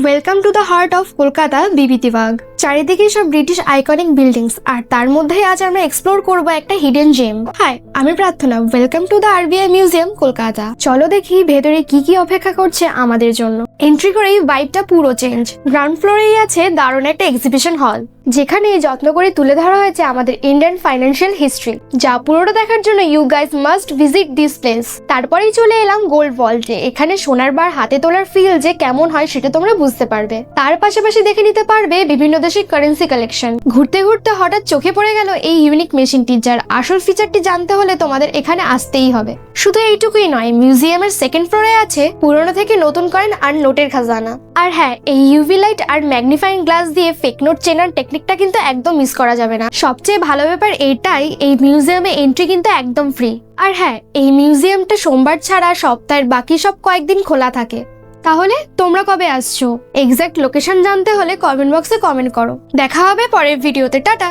Welcome to the heart of Kolkata BBD Bag. চারিদিকে সব British iconic buildings, আর তার মধ্যেই আজ আমরা এক্সপ্লোর করব একটা হিডেন জেম। হাই, আমি প্রার্থনা। Welcome to the RBI museum Kolkata. চলো দেখি ভেতরে কি কি অপেক্ষা করছে আমাদের জন্য। এন্ট্রি করেই ভাইবটা পুরো চেঞ্জ। গ্রাউন্ড ফ্লোরেই আছে দারুণ একটা এক্সিবিশন হল, যেখানে যত্ন করে তুলে ধরা হয়েছে আমাদের ইন্ডিয়ান ফাইন্যান্সিয়াল হিস্ট্রি, যা পুরোটা দেখার জন্য you guys must visit this place. তারপরেই চলে এলাম গোল্ড ভল্টে। এখানে সোনার বার হাতে তোলার ফিল যে কেমন হয় সেটা তোমরা বুঝতে পারবে। তার পাশাপাশি দেখে নিতে পারবে বিভিন্ন দেশের কারেন্সি কালেকশন। ঘুরতে ঘুরতে হঠাৎ চোখে পড়ে গেল এই ইউনিক মেশিনটি, যার আসল ফিচারটি জানতে হলে তোমাদের এখানে আসতেই হবে। শুধু এইটুকুই নয়, মিউজিয়ামের সেকেন্ড ফ্লোরে আছে পুরনো থেকে নতুন কয়েন আর নোটের খাজানা। আর হ্যাঁ, এই ইউভি লাইট আর ম্যাগনিফাইং গ্লাস দিয়ে ফেক নোট চেনার টেকনিকটা কিন্তু একদম মিস করা যাবে না। সবচেয়ে ভালো ব্যাপার এইটাই, এই মিউজিয়ামে এন্ট্রি কিন্তু একদম ফ্রি। আর হ্যাঁ, এই মিউজিয়ামটা সোমবার ছাড়া সপ্তাহের বাকি সব কয়েকদিন খোলা থাকে। তাহলে তোমরা কবে আসছো? এক্সাক্ট লোকেশন জানতে হলে কমেন্ট বক্সে কমেন্ট করো। দেখা হবে পরের ভিডিওতে। টাটা।